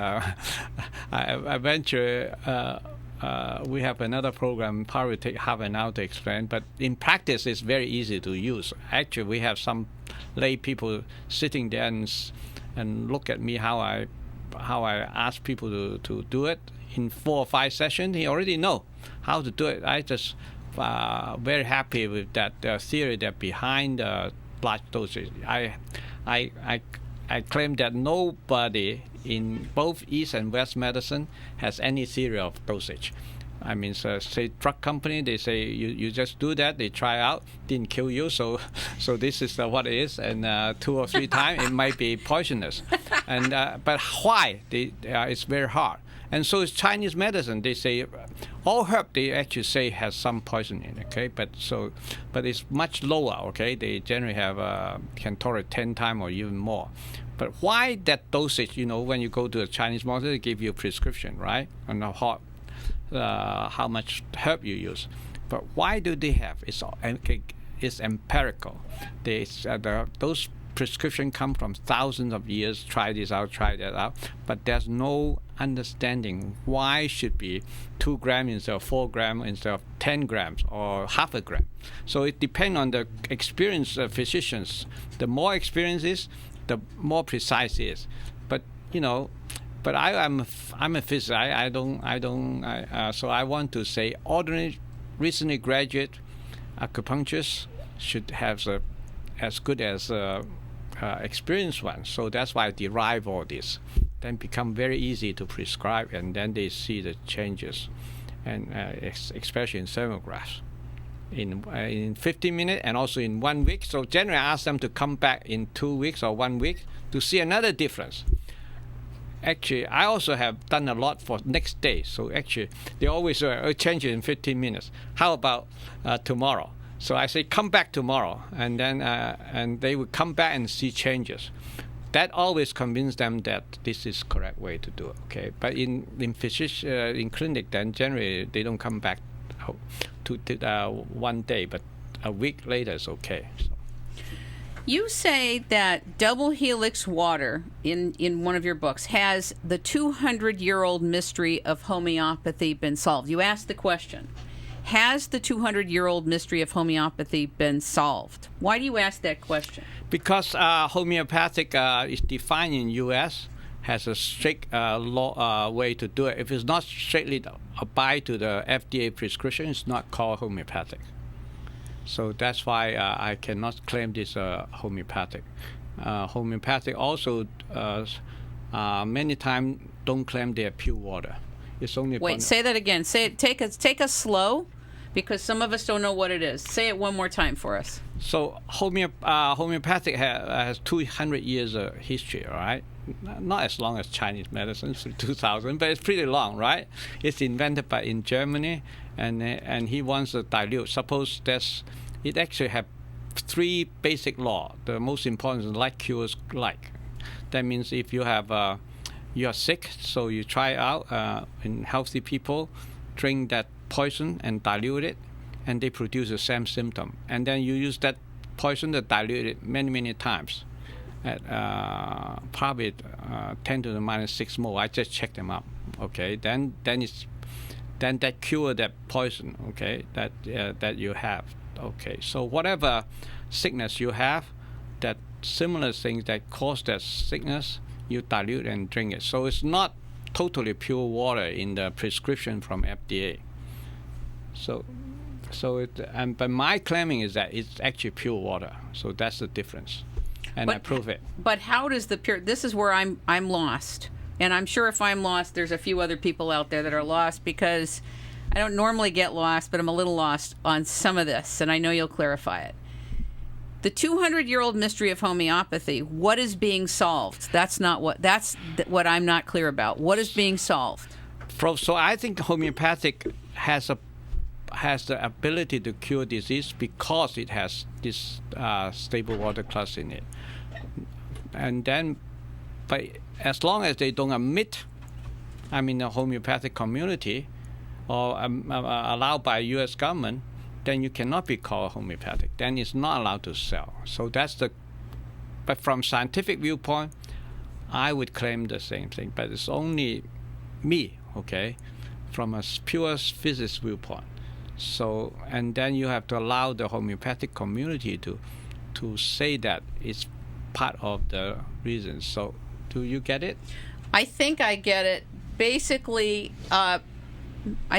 eventually we have another program, probably take half an hour to explain. But in practice, it's very easy to use. Actually, we have some lay people sitting there and look at me how I ask people to do it in 4 or 5 sessions. He already know how to do it. I just very happy with that theory that behind large dosage. I claim that nobody in both East and West medicine has any theory of dosage. I mean, say drug company, they say you just do that. They try out, didn't kill you, so this is what it is. And 2 or 3 times it might be poisonous. And but why? It's very hard. And so it's Chinese medicine. They say all herb they actually say has some poison in it, okay? But it's much lower, okay? They generally have can tolerate 10 times or even more. But why that dosage? You know, when you go to a Chinese doctor, they give you a prescription, right? On how much herb you use. But why do they have? It's empirical. Those prescriptions come from thousands of years. Try this out, try that out. But there's no understanding why should be 2 grams instead of 4 grams instead of 10 grams or half a gram. So it depends on the experience of physicians. The more experience is, the more precise it is. But you know, but I'm a physicist. So I want to say ordinary, recently graduate acupuncturists should have as good as experienced ones. So that's why I derive all this. Then become very easy to prescribe, and then they see the changes, and especially in thermographs, in 15 minutes and also in 1 week. So generally, I ask them to come back in 2 weeks or 1 week to see another difference. Actually, I also have done a lot for next day. So actually, they always change it in 15 minutes. How about tomorrow? So I say, come back tomorrow, and then and they would come back and see changes. That always convinces them that this is correct way to do it. Okay, but in clinic, then generally they don't come back to 1 day, but a week later is okay. So. You say that Double Helix Water, in one of your books, has the 200-year-old mystery of homeopathy been solved? You asked the question, has the 200-year-old mystery of homeopathy been solved? Why do you ask that question? Because homeopathic is defined in U.S., has a strict law way to do it. If it's not strictly abide to the FDA prescription, it's not called homeopathic. So that's why I cannot claim this homeopathic. Homeopathic also many times don't claim they are pure water. It's only. Wait, say that again. Say it. Take us slow, because some of us don't know what it is. Say it one more time for us. So homeopathic has 200 years of history, right? Not as long as Chinese medicine, 2000, but it's pretty long, right? It's invented in Germany, and he wants to dilute. Suppose it actually have 3 basic laws. The most important is like cures like. That means if you have you are sick, so you try out in healthy people, drink that poison and dilute it, and they produce the same symptom. And then you use that poison to dilute it many times at probably 10 to the minus 6 mole. I just checked them up. Okay, then then that cure that poison, okay, that you have. Okay, so whatever sickness you have, that similar things that cause that sickness, you dilute and drink it. So it's not totally pure water in the prescription from FDA. But my claiming is that it's actually pure water. So that's the difference, and I prove it. But how does the pure? This is where I'm lost, and I'm sure if I'm lost, there's a few other people out there that are lost, because I don't normally get lost, but I'm a little lost on some of this, and I know you'll clarify it. The 200-year-old mystery of homeopathy. What is being solved? That's what I'm not clear about. What is being solved? So I think homeopathic has the ability to cure disease because it has this stable water class in it. And then, but as long as they don't admit, the homeopathic community, or allowed by U.S. government, then you cannot be called homeopathic. Then it's not allowed to sell. So but from scientific viewpoint, I would claim the same thing. But it's only me, okay, from a pure physicist viewpoint. So, and then you have to allow the homeopathic community to say that it's part of the reason. So, do you get it? I think I get it. Basically, I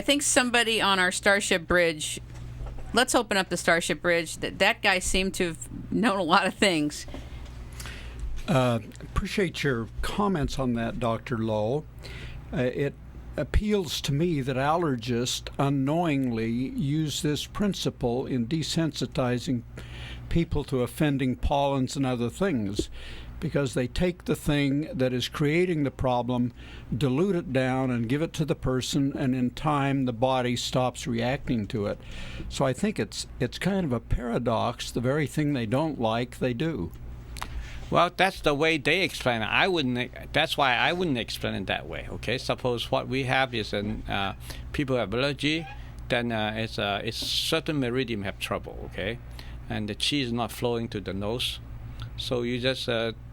think somebody on our Starship Bridge, let's open up the Starship Bridge, that guy seemed to have known a lot of things. Appreciate your comments on that, Dr. Lo. It appeals to me that allergists unknowingly use this principle in desensitizing people to offending pollens and other things, because they take the thing that is creating the problem, dilute it down, and give it to the person, and in time the body stops reacting to it. So I think it's kind of a paradox. The very thing they don't like, they do. Well, that's the way they explain it. That's why I wouldn't explain it that way. Okay, suppose what we have is people have allergy, then it's certain meridian have trouble. Okay, and the qi is not flowing to the nose, so you just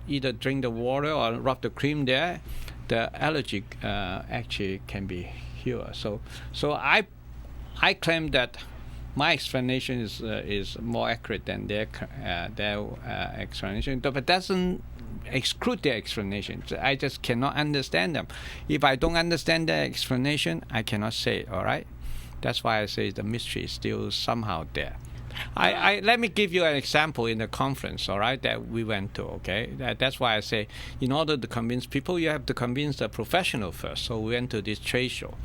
either drink the water or rub the cream there. The allergy actually can be healed. So I claim that my explanation is more accurate than their explanation, but doesn't exclude their explanation. I just cannot understand them. If I don't understand their explanation, I cannot say it. All right, that's why I say the mystery is still somehow there. Let me give you an example in the conference, all right, that we went to, okay? That's why I say, in order to convince people, you have to convince the professional first. So we went to this trade show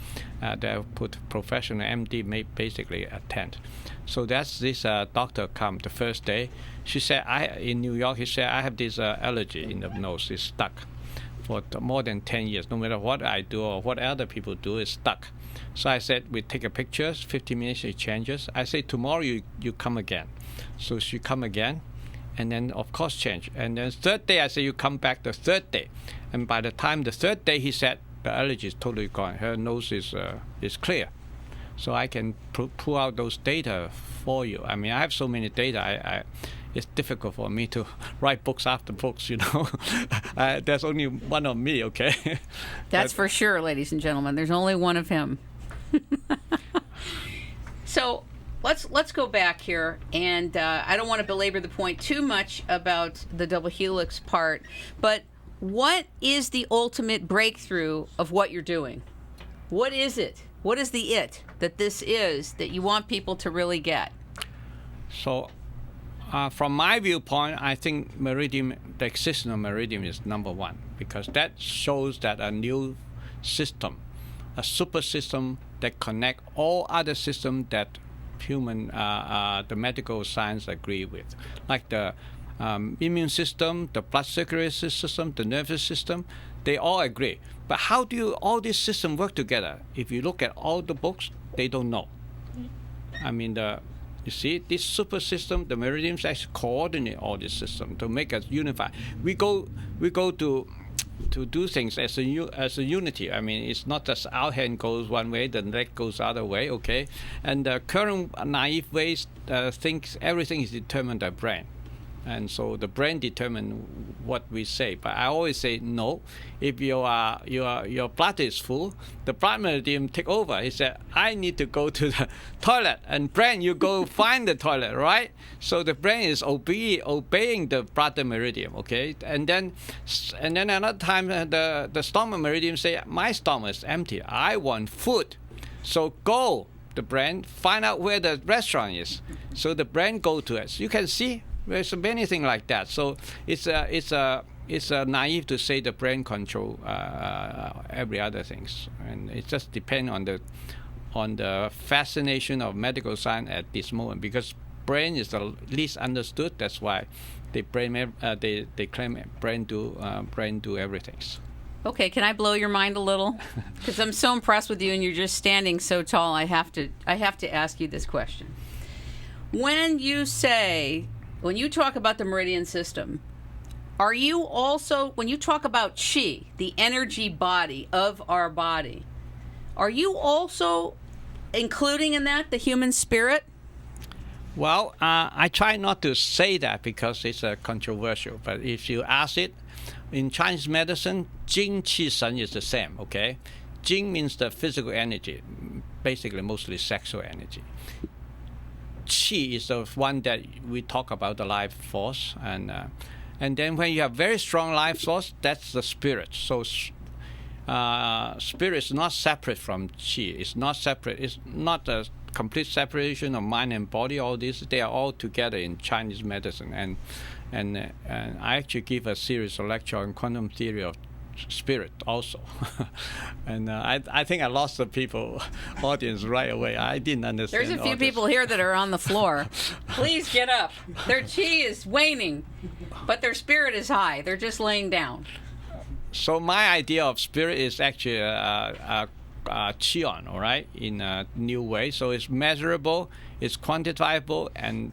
that put professional MD basically attend. So that's this doctor come the first day. She said, in New York, he said, I have this allergy in the nose. It's stuck for more than 10 years. No matter what I do or what other people do, it's stuck. So I said, we take a picture, 15 minutes, it changes. I say, tomorrow you come again. So she come again, and then, of course, change. And then third day, I say, you come back the third day. And by the time the third day, he said, the allergy is totally gone. Her nose is clear. So I can pull out those data for you. I have so many data, it's difficult for me to write books after books, There's only one of me, okay? That's for sure, ladies and gentlemen. There's only one of him. So let's go back here, and I don't want to belabor the point too much about the double helix part, but what is the ultimate breakthrough of what you're doing? What is it? What is the it that this is that you want people to really get? So, from my viewpoint, I think the existence of Meridian is number one, because that shows that a new system, a super system that connect all other systems that the medical science agree with, like the immune system, the blood circulatory system, the nervous system, they all agree. But how do all these systems work together? If you look at all the books, they don't know. You see, this super system, the Meridians actually coordinate all this system to make us unified. We go to do things as a unity. It's not just our hand goes one way, the leg goes the other way, okay? And the current naive ways thinks everything is determined by brain. And so the brain determines what we say. But I always say no. If your bladder is full, the blood meridian take over. He said, I need to go to the toilet, and brain, you go find the toilet, right? So the brain is obeying the bladder meridian, okay? And then another time the stomach meridian say, my stomach is empty. I want food. So go, the brain, find out where the restaurant is. So the brain go to it. So you can see. There's many things like that. So it's naive to say the brain control every other things, and it just depends on the fascination of medical science at this moment, because brain is the least understood. That's why they claim brain do everything. Okay, can I blow your mind a little? Because I'm so impressed with you, and you're just standing so tall. I have to ask you this question. When you talk about the Meridian System, are you also, when you talk about qi, the energy body of our body, are you also including in that the human spirit? Well, I try not to say that because it's controversial. But if you ask it, in Chinese medicine, Jing, Qi, Shen is the same, okay? Jing means the physical energy, basically mostly sexual energy. Qi is the one that we talk about, the life force, and then when you have very strong life force, that's the spirit. So spirit is not separate from qi. It's not separate. It's not a complete separation of mind and body. All this, they are all together in Chinese medicine, and I actually give a series of lecture on quantum theory of spirit also. And I think I lost the audience right away. I didn't understand. There's a few people here that are on the floor. Please get up. Their chi is waning, but their spirit is high. They're just laying down. So my idea of spirit is actually qigong, all right, in a new way. So it's measurable, it's quantifiable, and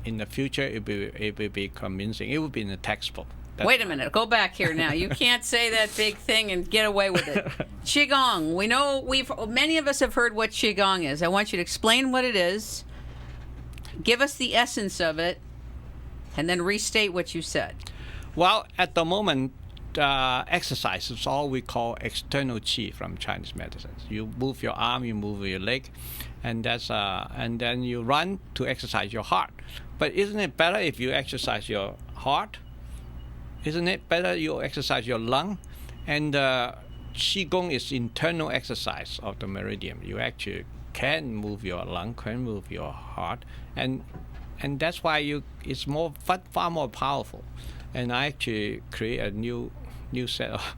in the future it will be convincing. It will be in the textbook. Wait a minute. Go back here now. You can't say that big thing and get away with it. Qigong. We know many of us have heard what Qigong is. I want you to explain what it is, give us the essence of it, and then restate what you said. Well, at the moment, exercise is all we call external qi from Chinese medicine. You move your arm, you move your leg, and then you run to exercise your heart. But isn't it better if you exercise your heart? Isn't it better you exercise your lung? And qigong is internal exercise of the meridian. You actually can move your lung, can move your heart, and that's why it's far more powerful. And I actually create a new set of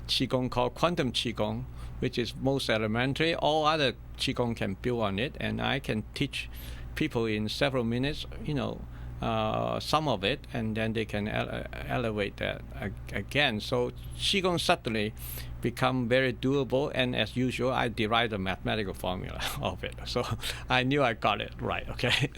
qigong called quantum qigong, which is most elementary. All other qigong can build on it, and I can teach people in several minutes, some of it, and then they can elevate that again. So qigong suddenly become very doable, and as usual, I derived the mathematical formula of it. So I knew I got it right. Okay.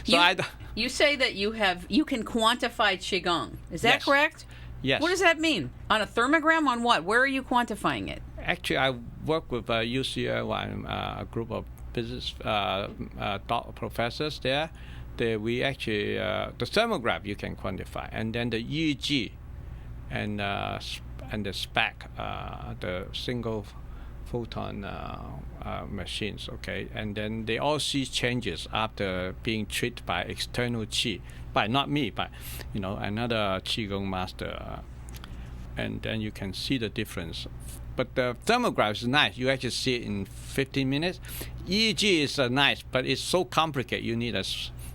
So you say that you can quantify qigong. Is that correct? Yes. What does that mean? On a thermogram? On what? Where are you quantifying it? Actually, I work with UCLA, a group of business professors there. We actually the thermograph you can quantify, and then the EEG, and the SPAC, the single photon machines. Okay, and then they all see changes after being treated by external qi, by not me, but another qigong master, and then you can see the difference. But the thermograph is nice. You actually see it in 15 minutes. EEG is nice, but it's so complicated. You need a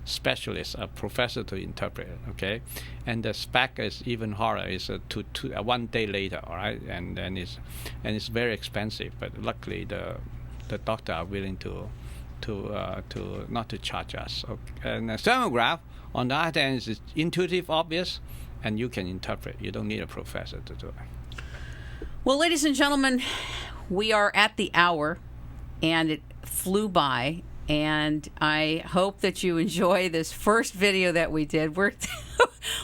specialist, a professor to interpret it, okay? And the SPAC is even harder. It's 1 day later, all right? And it's very expensive. But luckily, the doctor are willing to not to charge us. Okay. And the thermograph, on the other hand, is intuitive, obvious, and you can interpret. You don't need a professor to do it. Well, ladies and gentlemen, we are at the hour, and it flew by. And I hope that you enjoy this first video that we did.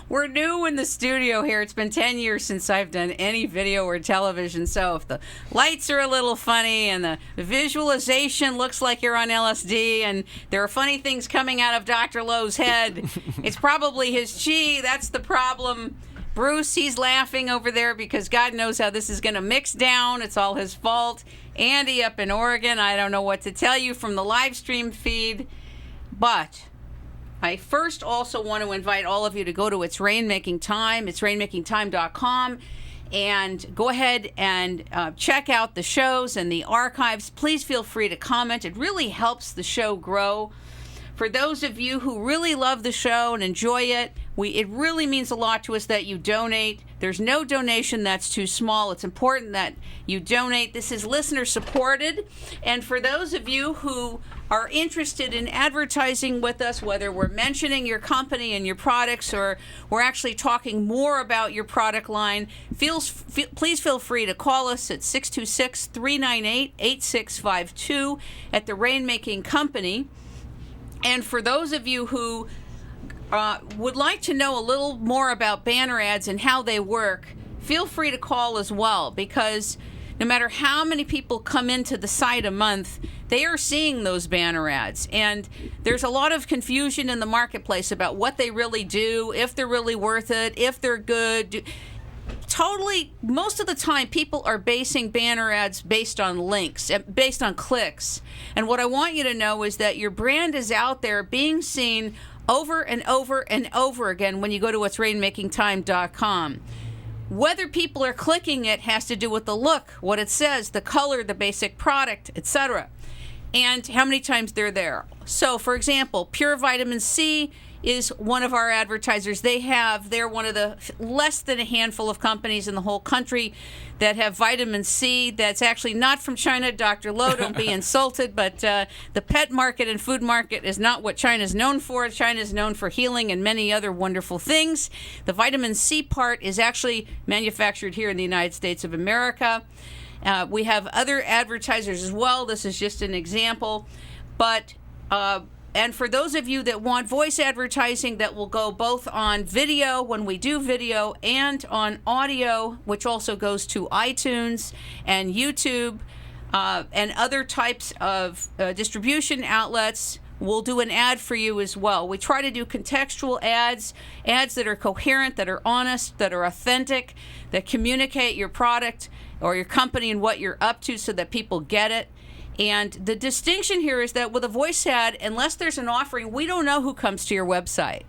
We're new in the studio here. It's been 10 years since I've done any video or television. So if the lights are a little funny and the visualization looks like you're on LSD and there are funny things coming out of Dr. Lo's head, it's probably his chi. That's the problem. Bruce, he's laughing over there because God knows how this is going to mix down. It's all his fault. Andy up in Oregon, I don't know what to tell you from the live stream feed. But I first also want to invite all of you to go to It's Rainmaking Time. It's rainmakingtime.com. And go ahead and check out the shows and the archives. Please feel free to comment. It really helps the show grow. For those of you who really love the show and enjoy it, it really means a lot to us that you donate. There's no donation that's too small. It's important that you donate. This is listener supported. And for those of you who are interested in advertising with us, whether we're mentioning your company and your products or we're actually talking more about your product line, please feel free to call us at 626-398-8652 at the Rainmaking Company. And for those of you who would like to know a little more about banner ads and how they work, feel free to call as well, because no matter how many people come into the site a month, they are seeing those banner ads. And there's a lot of confusion in the marketplace about what they really do, if they're really worth it, if they're good. Totally, most of the time, people are basing banner ads based on links, based on clicks. And what I want you to know is that your brand is out there being seen over and over and over again when you go to what'srainmakingtime.com. Whether people are clicking it has to do with the look, what it says, the color, the basic product, etc., and how many times they're there. So, for example, Pure Vitamin C is one of our advertisers. They're one of the less than a handful of companies in the whole country that have vitamin C that's actually not from China. Dr. Lo, don't be insulted, but the pet market and food market is not what China's known for. China's known for healing and many other wonderful things. The vitamin C part is actually manufactured here in the United States of America. We have other advertisers as well. This is just an example. But and for those of you that want voice advertising, that will go both on video when we do video and on audio, which also goes to iTunes and YouTube and other types of distribution outlets, we'll do an ad for you as well. We try to do contextual ads that are coherent, that are honest, that are authentic, that communicate your product or your company and what you're up to so that people get it. And the distinction here is that with a voice ad, unless there's an offering, we don't know who comes to your website.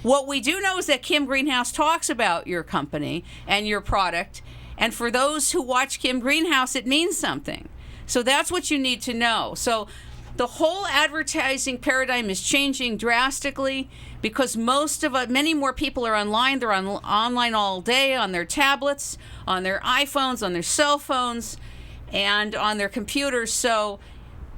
What we do know is that Kim Greenhouse talks about your company and your product. And for those who watch Kim Greenhouse, it means something. So that's what you need to know. So the whole advertising paradigm is changing drastically because many more people are online. They're online all day on their tablets, on their iPhones, on their cell phones, and on their computers. So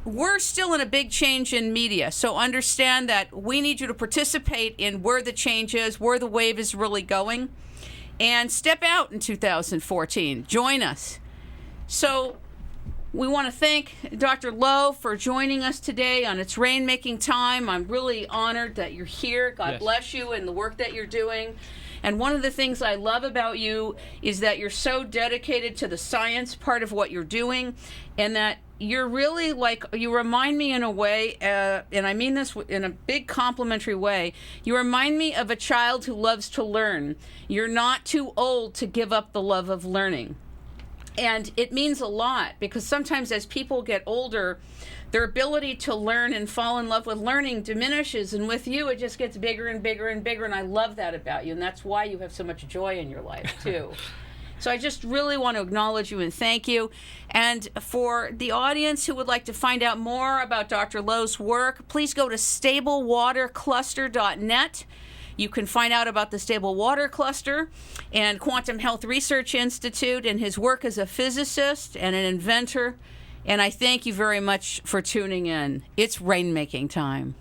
we're still in a big change in media. So understand that we need you to participate in where the change is, where the wave is really going, and step out in 2014. Join us. So we want to thank Dr. Lo for joining us today on It's Rainmaking Time. I'm really honored that you're here. God bless you and the work that you're doing. And one of the things I love about you is that you're so dedicated to the science part of what you're doing, and that you're really you remind me in a way, and I mean this in a big complimentary way, you remind me of a child who loves to learn. You're not too old to give up the love of learning. And it means a lot because sometimes as people get older, their ability to learn and fall in love with learning diminishes, and with you it just gets bigger and bigger and bigger, and I love that about you, and that's why you have so much joy in your life too. So I just really want to acknowledge you and thank you. And for the audience who would like to find out more about Dr. Lo's work, please go to stablewatercluster.net. You can find out about the Stable Water Cluster and Quantum Health Research Institute and his work as a physicist and an inventor. And I thank you very much for tuning in. It's Rainmaking Time.